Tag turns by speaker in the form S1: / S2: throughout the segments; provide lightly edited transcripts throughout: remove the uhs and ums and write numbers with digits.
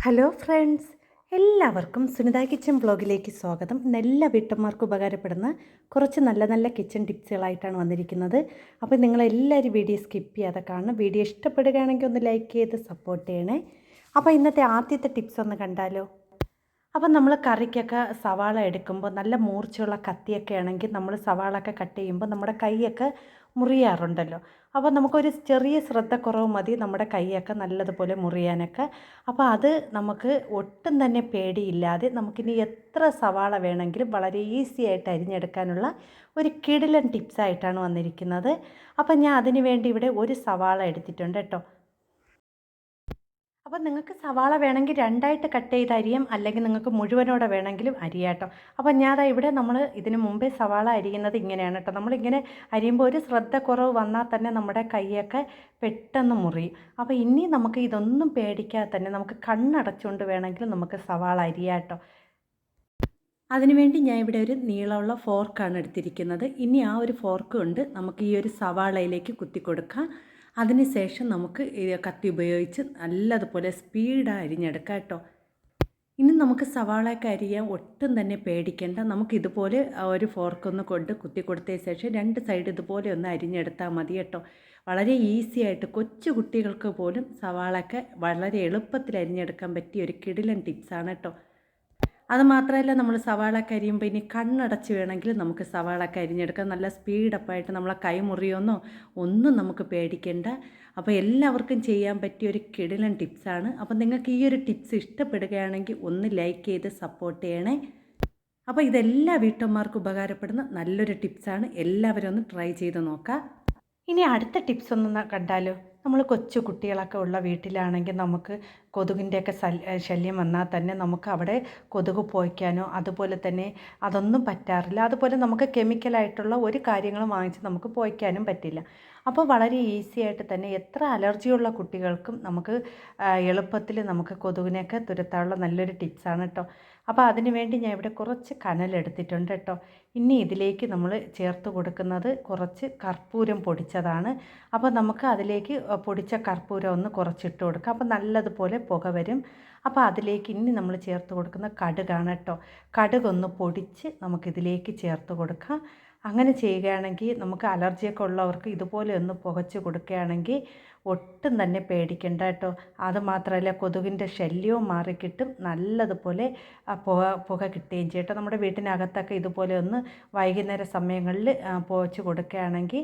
S1: Hello friends, എല്ലാവർക്കും Sunitha kitchen ബ്ലോഗിലേക്ക് സ്വാഗതം. ഇന്ന് എല്ലാ വീട്ടമ്മമാർക്കും ഉപകാരപ്പെടുന്ന കുറച്ച് നല്ല നല്ല കിച്ചൺ ടിപ്സുകളായിട്ടാണ് വന്നിരിക്കുന്നത്. അപ്പോൾ നിങ്ങളെല്ലാവരും വീഡിയോ സ്കിപ്പ് ചെയ്യാതെ കാണണം. വീഡിയോ ഇഷ്ടപ്പെടുകയാണെങ്കിൽ ഒന്ന് ലൈക്ക് ചെയ്ത് സപ്പോർട്ട് ചെയ്യണേ. അപ്പോൾ ഇന്നത്തെ ആദ്യത്തെ ടിപ്സ് ഒന്ന് കണ്ടാലോ. അപ്പം നമ്മൾ കറിക്കൊക്കെ സവാള എടുക്കുമ്പോൾ നല്ല മൂർച്ചയുള്ള കത്തിയൊക്കെ ആണെങ്കിൽ നമ്മൾ സവാള ഒക്കെ കട്ട് ചെയ്യുമ്പോൾ നമ്മുടെ കൈയൊക്കെ മുറിയാറുണ്ടല്ലോ. അപ്പോൾ നമുക്കൊരു ചെറിയ ശ്രദ്ധക്കുറവ് മതി നമ്മുടെ കൈയൊക്കെ നല്ലതുപോലെ മുറിയാനൊക്കെ. അപ്പോൾ അത് നമുക്ക് ഒട്ടും തന്നെ പേടിയില്ലാതെ നമുക്കിനി എത്ര സവാള വേണമെങ്കിലും വളരെ ഈസി ആയിട്ട് അരിഞ്ഞെടുക്കാനുള്ള ഒരു കിടിലൻ ടിപ്സായിട്ടാണ് വന്നിരിക്കുന്നത്. അപ്പം ഞാൻ അതിന് വേണ്ടി ഇവിടെ ഒരു സവാള എടുത്തിട്ടുണ്ട് കേട്ടോ. അപ്പോൾ നിങ്ങൾക്ക് സവാള വേണമെങ്കിൽ രണ്ടായിട്ട് കട്ട് ചെയ്ത് അരിയാം, അല്ലെങ്കിൽ നിങ്ങൾക്ക് മുഴുവനോടെ വേണമെങ്കിലും അരിയാം കേട്ടോ. അപ്പോൾ ഞാൻ ഇവിടെ നമ്മൾ ഇതിന് മുമ്പേ സവാള അരിയുന്നത് ഇങ്ങനെയാണ് കേട്ടോ. നമ്മളിങ്ങനെ അരിയുമ്പോൾ ഒരു ശ്രദ്ധക്കുറവ് വന്നാൽ തന്നെ നമ്മുടെ കൈയൊക്കെ പെട്ടെന്ന് മുറിയും. അപ്പോൾ ഇനി നമുക്ക് ഇതൊന്നും പേടിക്കാതെ തന്നെ നമുക്ക് കണ്ണടച്ചുകൊണ്ട് വേണമെങ്കിൽ നമുക്ക് സവാള അരിയാം കേട്ടോ. അതിനുവേണ്ടി ഞാൻ ഇവിടെ ഒരു നീളമുള്ള ഫോർക്കാണ് എടുത്തിരിക്കുന്നത്. ഇനി ആ ഒരു ഫോർക്ക് കൊണ്ട് നമുക്ക് ഈ ഒരു സവാളയിലേക്ക് കുത്തി കൊടുക്കാം. അതിനുശേഷം നമുക്ക് കത്തി ഉപയോഗിച്ച് നല്ലതുപോലെ സ്പീഡായി അരിഞ്ഞെടുക്കാം കേട്ടോ. ഇനി നമുക്ക് സവാളയൊക്കെ അരിയാൻ ഒട്ടും തന്നെ പേടിക്കേണ്ട. നമുക്കിതുപോലെ ഒരു ഫോർക്കൊന്ന് കൊണ്ട് കുത്തി കൊടുത്തതിന് ശേഷം രണ്ട് സൈഡ് ഇതുപോലെ ഒന്ന് അരിഞ്ഞെടുത്താൽ മതി കേട്ടോ. വളരെ ഈസി ആയിട്ട് കൊച്ചു കുട്ടികൾക്ക് പോലും സവാളയൊക്കെ വളരെ എളുപ്പത്തിൽ അരിഞ്ഞെടുക്കാൻ പറ്റിയ ഒരു കിടിലൻ ടിപ്സാണ് കേട്ടോ. അതുമാത്രമല്ല, നമ്മൾ സവാളയൊക്കെ അരിയുമ്പോൾ ഇനി കണ്ണടച്ച് വേണമെങ്കിൽ നമുക്ക് സവാളയൊക്കെ അരിഞ്ഞെടുക്കാം. നല്ല സ്പീഡപ്പായിട്ട് നമ്മളെ കൈ മുറിയൊന്നോ ഒന്നും നമുക്ക് പേടിക്കേണ്ട. അപ്പോൾ എല്ലാവർക്കും ചെയ്യാൻ പറ്റിയ ഒരു കിടിലൻ ടിപ്സാണ്. അപ്പോൾ നിങ്ങൾക്ക് ഈ ഒരു ടിപ്സ് ഇഷ്ടപ്പെടുകയാണെങ്കിൽ ഒന്ന് ലൈക്ക് ചെയ്ത് സപ്പോർട്ട് ചെയ്യണേ. അപ്പോൾ ഇതെല്ലാ വീട്ടമ്മമാർക്കും ഉപകാരപ്പെടുന്ന നല്ലൊരു ടിപ്സാണ്. എല്ലാവരും ഒന്ന് ട്രൈ ചെയ്ത് നോക്കാം. ഇനി അടുത്ത ടിപ്സ് ഒന്ന് കണ്ടാലോ. നമ്മൾ കൊച്ചു കുട്ടികളൊക്കെ ഉള്ള വീട്ടിലാണെങ്കിൽ നമുക്ക് കൊതുകിൻ്റെയൊക്കെ ശല്യം വന്നാൽ തന്നെ നമുക്ക് അവിടെ കൊതുക് പോയിക്കാനോ അതുപോലെ തന്നെ അതൊന്നും പറ്റാറില്ല. അതുപോലെ നമുക്ക് കെമിക്കലായിട്ടുള്ള ഒരു കാര്യങ്ങളും വാങ്ങിച്ച് നമുക്ക് പോയിക്കാനും പറ്റില്ല. അപ്പോൾ വളരെ ഈസി ആയിട്ട് തന്നെ എത്ര അലർജിയുള്ള കുട്ടികൾക്കും നമുക്ക് എളുപ്പത്തിൽ നമുക്ക് കൊതുകിനെയൊക്കെ തുരത്താനുള്ള നല്ലൊരു ടിപ്സാണ് കേട്ടോ. അപ്പോൾ അതിന് വേണ്ടി ഞാൻ ഇവിടെ കുറച്ച് കനലെടുത്തിട്ടുണ്ട് കേട്ടോ. ഇനി ഇതിലേക്ക് നമ്മൾ ചേർത്ത് കൊടുക്കുന്നത് കുറച്ച് കർപ്പൂരം പൊടിച്ചതാണ്. അപ്പോൾ നമുക്ക് അതിലേക്ക് പൊടിച്ച കർപ്പൂരം ഒന്ന് കുറച്ചിട്ട് കൊടുക്കാം. അപ്പോൾ നല്ലതുപോലെ പുക വരും. അപ്പോൾ അതിലേക്ക് ഇനി നമ്മൾ ചേർത്ത് കൊടുക്കുന്ന കടുകാണ് കേട്ടോ. കടുകൊന്ന് പൊടിച്ച് നമുക്കിതിലേക്ക് ചേർത്ത് കൊടുക്കാം. അങ്ങനെ ചെയ്യുകയാണെങ്കിൽ നമുക്ക് അലർജിയൊക്കെ ഉള്ളവർക്ക് ഇതുപോലെ ഒന്ന് പുകച്ച് കൊടുക്കുകയാണെങ്കിൽ ഒട്ടും തന്നെ പേടിക്കണ്ട കേട്ടോ. അതുമാത്രമല്ല, കൊതുകിൻ്റെ ശല്യവും മാറിക്കിട്ടും, നല്ലതുപോലെ പുക കിട്ടുകയും ചെയ്യും കേട്ടോ. നമ്മുടെ വീട്ടിനകത്തൊക്കെ ഇതുപോലെ ഒന്ന് വൈകുന്നേര സമയങ്ങളിൽ പുകച്ച് കൊടുക്കുകയാണെങ്കിൽ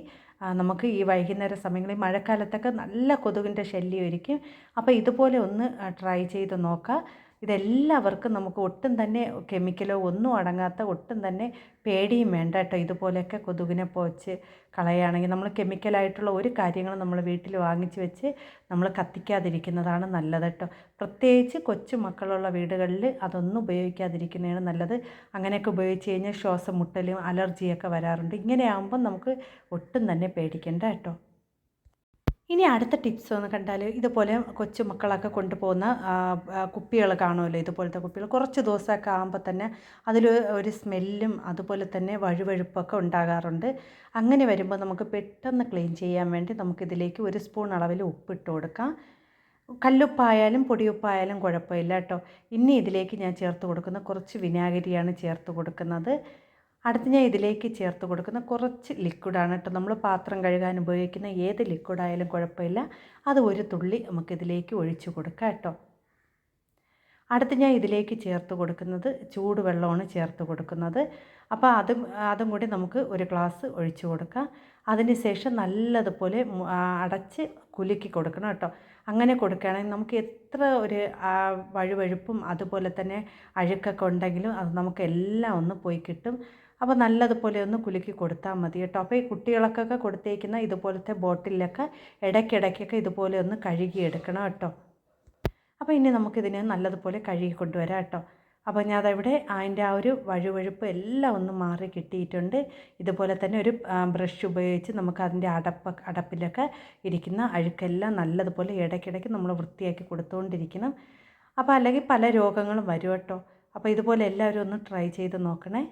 S1: നമുക്ക് ഈ വൈകുന്നേര സമയങ്ങളിൽ മഴക്കാലത്തൊക്കെ നല്ല കൊതുകിൻ്റെ ശല്യമായിരിക്കും. അപ്പോൾ ഇതുപോലെ ഒന്ന് ട്രൈ ചെയ്ത് നോക്കാം. ഇതെല്ലാവർക്കും നമുക്ക് ഒട്ടും തന്നെ കെമിക്കലോ ഒന്നും അടങ്ങാത്ത ഒട്ടും തന്നെ പേടിയും വേണ്ട കേട്ടോ. ഇതുപോലെയൊക്കെ കൊതുകിനെ പോച്ച് കളയുകയാണെങ്കിൽ നമ്മൾ കെമിക്കലായിട്ടുള്ള ഒരു കാര്യങ്ങളും നമ്മൾ വീട്ടിൽ വാങ്ങിച്ച് വെച്ച് നമ്മൾ കത്തിക്കാതിരിക്കുന്നതാണ് നല്ലത് കേട്ടോ. പ്രത്യേകിച്ച് കൊച്ചു മക്കളുള്ള വീടുകളിൽ അതൊന്നും ഉപയോഗിക്കാതിരിക്കുന്നതാണ് നല്ലത്. അങ്ങനെയൊക്കെ ഉപയോഗിച്ച് കഴിഞ്ഞാൽ ശ്വാസം മുട്ടലും അലർജിയൊക്കെ വരാറുണ്ട്. ഇങ്ങനെയാകുമ്പം നമുക്ക് ഒട്ടും തന്നെ പേടിക്കേണ്ട കേട്ടോ. ഇനി അടുത്ത ടിപ്സ് ഒന്ന് കണ്ടാൽ, ഇതുപോലെ കൊച്ചു മക്കളൊക്കെ കൊണ്ടുപോകുന്ന കുപ്പികൾ കാണുമല്ലോ. ഇതുപോലത്തെ കുപ്പികൾ കുറച്ച് ദിവസമൊക്കെ ആകുമ്പോൾ തന്നെ അതിൽ ഒരു സ്മെല്ലും അതുപോലെ തന്നെ വഴുവഴുപ്പൊക്കെ ഉണ്ടാകാറുണ്ട്. അങ്ങനെ വരുമ്പോൾ നമുക്ക് പെട്ടെന്ന് ക്ലീൻ ചെയ്യാൻ വേണ്ടി നമുക്കിതിലേക്ക് ഒരു സ്പൂൺ അളവിൽ ഉപ്പിട്ട് കൊടുക്കാം. കല്ലുപ്പായാലും പൊടിയുപ്പായാലും കുഴപ്പമില്ല കേട്ടോ. ഇനി ഇതിലേക്ക് ഞാൻ ചേർത്ത് കൊടുക്കുന്ന കുറച്ച് വിനാഗിരിയാണ് ചേർത്ത് കൊടുക്കുന്നത്. അടുത്ത് ഞാൻ ഇതിലേക്ക് ചേർത്ത് കൊടുക്കുന്ന കുറച്ച് ലിക്വിഡാണ് കേട്ടോ. നമ്മൾ പാത്രം കഴുകാൻ ഉപയോഗിക്കുന്ന ഏത് ലിക്വിഡായാലും കുഴപ്പമില്ല. അത് ഒരു തുള്ളി നമുക്കിതിലേക്ക് ഒഴിച്ചു കൊടുക്കാം കേട്ടോ. അടുത്ത് ഞാൻ ഇതിലേക്ക് ചേർത്ത് കൊടുക്കുന്നത് ചൂടുവെള്ളമാണ് ചേർത്ത് കൊടുക്കുന്നത്. അപ്പോൾ അതും കൂടി നമുക്ക് ഒരു ഗ്ലാസ് ഒഴിച്ചു കൊടുക്കാം. അതിനുശേഷം നല്ലതുപോലെ അടച്ച് കുലുക്കി കൊടുക്കണം കേട്ടോ. അങ്ങനെ കൊടുക്കുകയാണെങ്കിൽ നമുക്ക് എത്ര ഒരു വഴുവഴുപ്പും അതുപോലെ തന്നെ അഴുക്കൊക്കെ ഉണ്ടെങ്കിലും അത് നമുക്ക് എല്ലാം ഒന്ന് പോയി കിട്ടും. അപ്പോൾ നല്ലതുപോലെ ഒന്ന് കുലുക്കി കൊടുത്താൽ മതി കേട്ടോ. അപ്പോൾ ഈ കുട്ടികൾക്കൊക്കെ കൊടുത്തേക്കുന്ന ഇതുപോലത്തെ ബോട്ടിലൊക്കെ ഇടയ്ക്കിടയ്ക്കൊക്കെ ഇതുപോലെ ഒന്ന് കഴുകിയെടുക്കണം കേട്ടോ. അപ്പോൾ ഇനി നമുക്കിതിനെ നല്ലതുപോലെ കഴുകി കൊണ്ടുവരാം കേട്ടോ. അപ്പോൾ ഞാൻ അതവിടെ അതിൻ്റെ ആ ഒരു വഴുവഴുപ്പ് എല്ലാം ഒന്ന് മാറി കിട്ടിയിട്ടുണ്ട്. ഇതുപോലെ തന്നെ ഒരു ബ്രഷ് ഉപയോഗിച്ച് നമുക്ക് അതിൻ്റെ അടപ്പിലൊക്കെ ഇരിക്കുന്ന അഴുക്കെല്ലാം നല്ലതുപോലെ ഇടയ്ക്കിടയ്ക്ക് നമ്മൾ വൃത്തിയാക്കി കൊടുത്തുകൊണ്ടിരിക്കണം. അപ്പോൾ അല്ലെങ്കിൽ പല രോഗങ്ങളും വരും കേട്ടോ. അപ്പോൾ ഇതുപോലെ എല്ലാവരും ഒന്ന് ട്രൈ ചെയ്ത് നോക്കണേ.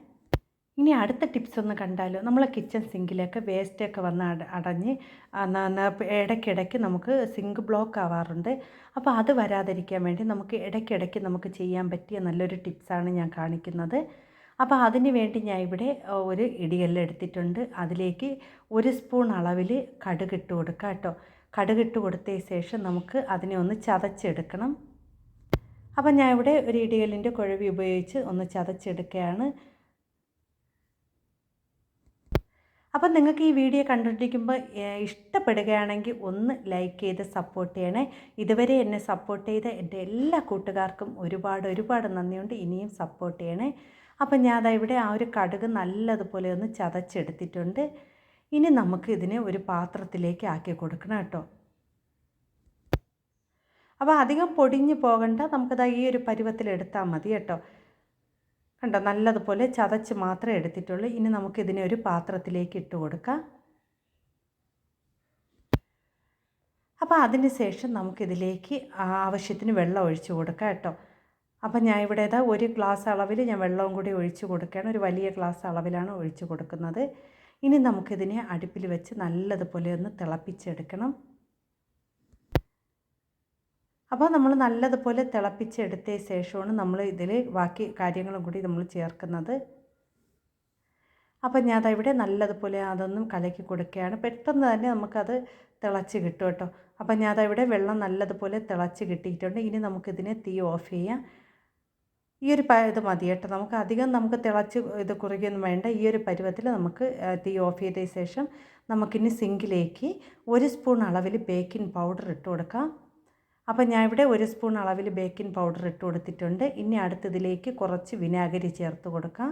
S1: ഇനി അടുത്ത ടിപ്സ് ഒന്ന് കണ്ടാലോ. നമ്മളെ കിച്ചൺ സിങ്കിലൊക്കെ വേസ്റ്റൊക്കെ വന്ന് അടഞ്ഞ് ഇടയ്ക്കിടയ്ക്ക് നമുക്ക് സിങ്ക് ബ്ലോക്ക് ആവാറുണ്ട്. അപ്പോൾ അത് വരാതിരിക്കാൻ വേണ്ടി നമുക്ക് ഇടയ്ക്കിടയ്ക്ക് നമുക്ക് ചെയ്യാൻ പറ്റിയ നല്ലൊരു ടിപ്സാണ് ഞാൻ കാണിക്കുന്നത്. അപ്പോൾ അതിന് വേണ്ടി ഞാൻ ഇവിടെ ഒരു ഇടികല്ല് എടുത്തിട്ടുണ്ട്. അതിലേക്ക് 1 സ്പൂൺ അളവിൽ കടുകിട്ട് കൊടുക്കുക കേട്ടോ. കടുകിട്ട് കൊടുത്തതിന് ശേഷം നമുക്ക് അതിനെ ഒന്ന് ചതച്ചെടുക്കണം. അപ്പം ഞാൻ ഇവിടെ ഒരു ഇടികല്ലിൻ്റെ കുഴവി ഉപയോഗിച്ച് ഒന്ന് ചതച്ചെടുക്കുകയാണ്. അപ്പം നിങ്ങൾക്ക് ഈ വീഡിയോ കണ്ടിരിക്കുമ്പോൾ ഇഷ്ടപ്പെടുകയാണെങ്കിൽ ഒന്ന് ലൈക്ക് ചെയ്ത് സപ്പോർട്ട് ചെയ്യണേ. ഇതുവരെ എന്നെ സപ്പോർട്ട് ചെയ്ത എൻ്റെ എല്ലാ കൂട്ടുകാർക്കും ഒരുപാട് നന്ദിയുണ്ട്. ഇനിയും സപ്പോർട്ട് ചെയ്യണേ. അപ്പം ഞാൻ ഇവിടെ ആ ഒരു കടുക് നല്ലതുപോലെ ഒന്ന് ചതച്ചെടുത്തിട്ടുണ്ട്. ഇനി നമുക്ക് ഇതിനെ ഒരു പാത്രത്തിലേക്ക് ആക്കി കൊടുക്കണം കേട്ടോ. അപ്പോൾ അധികം പൊടിഞ്ഞ് പോകണ്ട, നമുക്കത് ഈ ഒരു പരുവത്തിലെടുത്താൽ മതി കേട്ടോ. കണ്ടോ, നല്ലതുപോലെ ചതച്ച് മാത്രമേ എടുത്തിട്ടുള്ളൂ. ഇനി നമുക്കിതിനെ ഒരു പാത്രത്തിലേക്ക് ഇട്ട് കൊടുക്കാം. അപ്പോൾ അതിന് ശേഷം നമുക്കിതിലേക്ക് ആവശ്യത്തിന് വെള്ളം ഒഴിച്ച് കൊടുക്കാം കേട്ടോ. അപ്പം ഞാൻ ഇവിടെ ഒരു ഗ്ലാസ് അളവിൽ ഞാൻ വെള്ളവും കൂടി ഒഴിച്ച് കൊടുക്കുകയാണ്. ഒരു വലിയ ഗ്ലാസ് അളവിലാണ് ഒഴിച്ച് കൊടുക്കുന്നത്. ഇനി നമുക്കിതിനെ അടുപ്പിൽ വെച്ച് നല്ലതുപോലെ ഒന്ന് തിളപ്പിച്ചെടുക്കണം. അപ്പോൾ നമ്മൾ നല്ലതുപോലെ തിളപ്പിച്ചെടുത്ത ശേഷമാണ് നമ്മൾ ഇതിൽ ബാക്കി കാര്യങ്ങളും കൂടി നമ്മൾ ചേർക്കുന്നത്. അപ്പോൾ ഞാൻ ഇവിടെ നല്ലതുപോലെ അതൊന്നും കലക്കി കൊടുക്കുകയാണ്. പെട്ടെന്ന് തന്നെ നമുക്കത് തിളച്ച് കിട്ടും കേട്ടോ. അപ്പോൾ ഞാൻ ഇവിടെ വെള്ളം നല്ലതുപോലെ തിളച്ച് കിട്ടിയിട്ടുണ്ട്. ഇനി നമുക്കിതിനെ തീ ഓഫ് ചെയ്യാം. ഈ ഒരു ഇത് മതി കേട്ടോ. നമുക്ക് അധികം തിളച്ച് ഇത് കുറുകിയൊന്നും വേണ്ട. ഈ ഒരു പരുവത്തിൽ നമുക്ക് തീ ഓഫ് ചെയ്തതിന് ശേഷം നമുക്കിനി സിങ്കിലേക്ക് 1 സ്പൂൺ അളവിൽ ബേക്കിംഗ് പൗഡർ ഇട്ട് കൊടുക്കാം. അപ്പോൾ ഞാൻ ഇവിടെ 1 സ്പൂൺ അളവിൽ ബേക്കിംഗ് പൗഡർ ഇട്ട് കൊടുത്തിട്ടുണ്ട്. ഇനി അടുത്തതിലേക്ക് കുറച്ച് വിനാഗിരി ചേർത്ത് കൊടുക്കാം.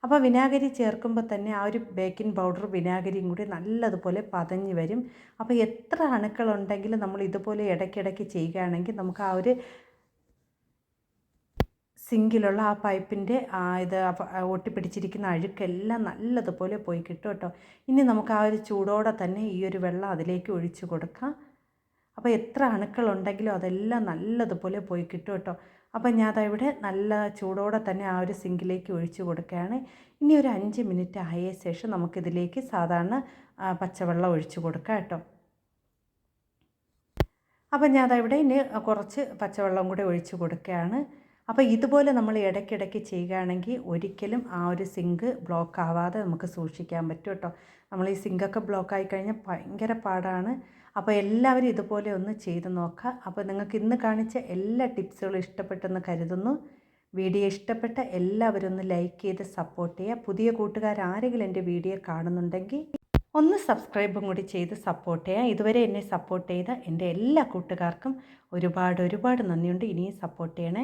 S1: അപ്പോൾ വിനാഗിരി ചേർക്കുമ്പോൾ തന്നെ ആ ഒരു ബേക്കിംഗ് പൗഡർ വിനാഗിരിയും കൂടി നല്ലതുപോലെ പതഞ്ഞ് വരും. അപ്പോൾ എത്ര അണുക്കളുണ്ടെങ്കിലും നമ്മൾ ഇതുപോലെ ഇടയ്ക്കിടയ്ക്ക് ചെയ്യുകയാണെങ്കിൽ നമുക്ക് ആ ഒരു സിങ്കിലുള്ള ആ പൈപ്പിൻ്റെ ഇത് ഒട്ടിപ്പിടിച്ചിരിക്കുന്ന അഴുക്കെല്ലാം നല്ലതുപോലെ പോയി കിട്ടും കേട്ടോ. ഇനി നമുക്ക് ആ ഒരു ചൂടോടെ തന്നെ ഈ ഒരു വെള്ളം അതിലേക്ക് ഒഴിച്ച് കൊടുക്കാം. അപ്പോൾ എത്ര അണുക്കളുണ്ടെങ്കിലും അതെല്ലാം നല്ലതുപോലെ പോയി കിട്ടും കേട്ടോ. അപ്പോൾ ഞാൻ ഇവിടെ നല്ല ചൂടോടെ തന്നെ ആ ഒരു സിങ്കിലേക്ക് ഒഴിച്ച് കൊടുക്കുകയാണ്. ഇനി ഒരു 5 മിനിറ്റ് ആയ ശേഷം നമുക്കിതിലേക്ക് സാധാരണ പച്ചവെള്ളം ഒഴിച്ച് കൊടുക്കാം കേട്ടോ. അപ്പോൾ ഞാൻ ഇവിടെ ഇനി കുറച്ച് പച്ചവെള്ളം കൂടി ഒഴിച്ച് കൊടുക്കുകയാണ്. അപ്പോൾ ഇതുപോലെ നമ്മൾ ഇടയ്ക്കിടയ്ക്ക് ചെയ്യുകയാണെങ്കിൽ ഒരിക്കലും ആ ഒരു സിങ്ക് ബ്ലോക്ക് ആവാതെ നമുക്ക് സൂക്ഷിക്കാൻ പറ്റും കേട്ടോ. നമ്മൾ ഈ സിങ്കൊക്കെ ബ്ലോക്കായി കഴിഞ്ഞാൽ ഭയങ്കര പാടാണ്. അപ്പോൾ എല്ലാവരും ഇതുപോലെ ഒന്ന് ചെയ്ത് നോക്കുക. അപ്പോൾ നിങ്ങൾക്ക് ഇന്ന് കാണിച്ച എല്ലാ ടിപ്സുകളും ഇഷ്ടപ്പെട്ടെന്ന് കരുതുന്നു. വീഡിയോ ഇഷ്ടപ്പെട്ട എല്ലാവരും ഒന്ന് ലൈക്ക് ചെയ്ത് സപ്പോർട്ട് ചെയ്യുക. പുതിയ കൂട്ടുകാർ ആരെങ്കിലും എൻ്റെ വീഡിയോ കാണുന്നുണ്ടെങ്കിൽ ഒന്ന് സബ്സ്ക്രൈബും കൂടി ചെയ്ത് സപ്പോർട്ട് ചെയ്യുക. ഇതുവരെ എന്നെ സപ്പോർട്ട് ചെയ്ത എൻ്റെ എല്ലാ കൂട്ടുകാർക്കും ഒരുപാട് നന്ദിയുണ്ട്. ഇനിയും സപ്പോർട്ട് ചെയ്യണേ.